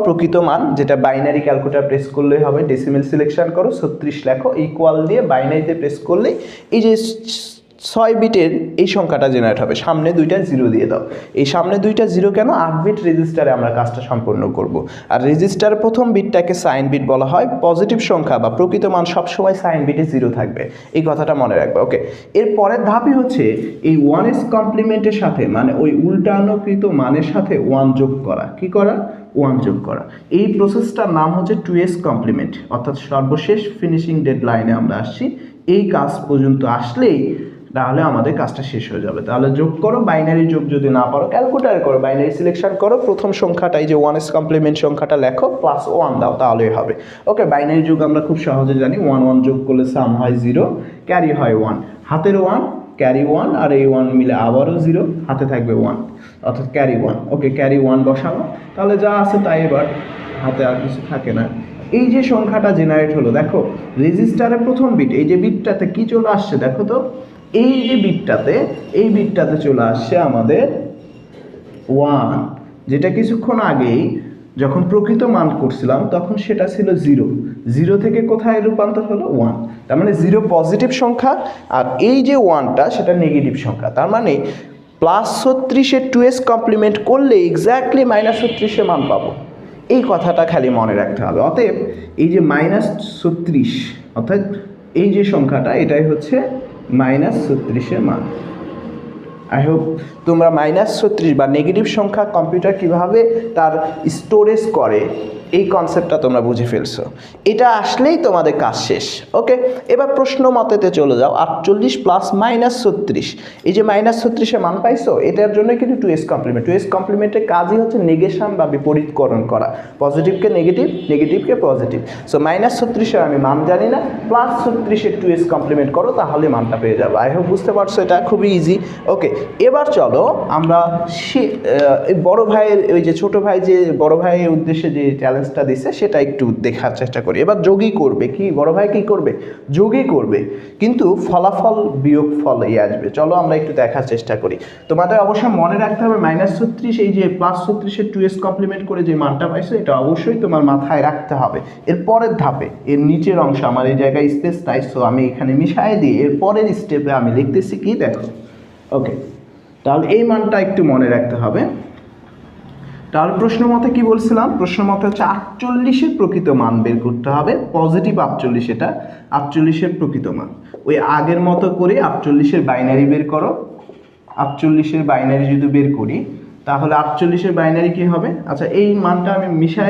প্রকৃত মান, যেটা বাইনারি ক্যালকুলেটর প্রেস করলেই হবে, ডেসিমেল সিলেকশন করো, 36 লেখো, ইকুয়াল দিয়ে বাইনারিতে প্রেস করলেই এই যে 6 বিটের এই সংখ্যাটা জেনারেট হবে। সামনে দুইটা জিরো দিয়ে দাও। এই সামনে দুইটা জিরো কেন? 8 বিট রেজিস্টারে আমরা কাজটা সম্পন্ন করব। আর রেজিস্টারের প্রথম বিটটাকে সাইন বিট বলা হয়। পজিটিভ সংখ্যা বা প্রকৃত মান সবসময় সাইন বিটে জিরো থাকবে, এই কথাটা মনে রাখবে। ওকে, এর পরের ধাপই হচ্ছে এই 1s কমপ্লিমেন্টের সাথে, মানে ওই উল্টানোকৃত মানের সাথে 1 যোগ করা। কি করা? 1 যোগ করা। এই প্রসেসটার নাম হচ্ছে 2s কমপ্লিমেন্ট, অর্থাৎ সর্বশেষ ফিনিশিং ডেডলাইনে আমরা আসছি। এই কাজ পর্যন্ত আসলেই তাহলে আমাদের কাজটা শেষ হয়ে যাবে। তাহলে যোগ করো, বাইনারি যোগ যদি না পারো ক্যালকুলেটর করো, বাইনারি সিলেকশন করো, প্রথম সংখ্যাটা এই যে 1s কমপ্লিমেন্ট সংখ্যাটা লেখো, প্লাস 1 দাও, তাহলেই হবে। ওকে, বাইনারি যোগ আমরা খুব সহজে জানি, 1 1 যোগ করলে সাম হয় 0, ক্যারি হয় 1, হাতের 1, ক্যারি 1, আর এই 1 মিলে আবারও 0, হাতে থাকবে 1, অর্থাৎ ক্যারি 1। ওকে, ক্যারি 1 বসাবো, তাহলে যা আছে তাই, এবার হাতে আর কিছু থাকে না। এই যে সংখ্যাটা জেনারেট হলো, দেখো রেজিস্টারের প্রথম বিট, এই যে বিটটাতে কি চলে আসছে দেখো তো, এই যে বিটটাতে চলে আসছে আমাদের 1, যেটা কিছুক্ষণ আগেই যখন প্রকৃত মান করছিলাম তখন সেটা ছিল 0, 0 থেকে কোথায় রূপান্তর হলো 1, তার মানে 0 পজিটিভ সংখ্যা, আর এই যে 1টা সেটা নেগেটিভ সংখ্যা। তার মানে +36-এর 2s কমপ্লিমেন্ট করলে এক্স্যাক্টলি -36-এর মান পাবো। এই কথাটা খালি মনে রাখতে হবে। অতএব এই যে -36, অর্থাৎ এই যে সংখ্যাটা, এটাই হচ্ছে -36-এর মান। আই হোপ তোমরা -36 বা নেগেটিভ সংখ্যা কম্পিউটার কিভাবে তার স্টোরেজ করে এই কনসেপ্টটা তোমরা বুঝে ফেলছো। এটা আসলেই তোমাদের কাজ শেষ। ওকে, এবার প্রশ্ন মতেতে চলে যাও। 48 প্লাস -36, এই যে -36-এর মান পাইছো, এটার জন্য কিন্তু 2s কমপ্লিমেন্ট। 2s কমপ্লিমেন্টের কাজই হচ্ছে নেগেশন বা বিপরীতকরণ করা, পজিটিভকে নেগেটিভ, নেগেটিভকে পজিটিভ। সো -36-এর আমি মান জানি না, +36-এর 2s কমপ্লিমেন্ট করো, তাহলে মানটা পেয়ে যাবো। আই হোপ বুঝতে পারছো, এটা খুবই ইজি। ওকে, এবার চলো আমরা বড় ভাইয়ের, ওই যে ছোট ভাই যে বড় ভাইয়ের উদ্দেশ্যে যে চ্যালেঞ্জটা দিছে সেটা একটু দেখার চেষ্টা করি। এবার যোগই করবে, কি বড় ভাই কি করবে? যোগই করবে, কিন্তু ফলাফল বিয়োগ ফলই আসবে। চলো আমরা একটু দেখার চেষ্টা করি। তোমাদের অবশ্যই মনে রাখতে হবে -36, এই যে +36-এর 2s কমপ্লিমেন্ট করে যে মানটা পাইছো, এটা অবশ্যই তোমার মাথায় রাখতে হবে। এর পরের ধাপে, এর নিচের অংশ, আমার এই জায়গায় স্পেস নাই, সো আমি এখানে মিশাই দিই। এর পরের স্টেপে আমি লিখতেছি কি দেখো। ওকে, তাহলে এই মানটা একটু মনে রাখতে হবে। তাহলে প্রশ্ন মতে কি বলছিলাম? প্রশ্ন মতে হচ্ছে 48-এর প্রকৃত মান বের করতে হবে, পজিটিভ 48, এটা 48-এর প্রকৃত মান। ওই আগের মতো করে 48-এর বাইনারি বের করো। 48-এর বাইনারি যদি বের করি, তাহলে 48-এর বাইনারি কি হবে? আচ্ছা, এই মানটা আমি মিশাই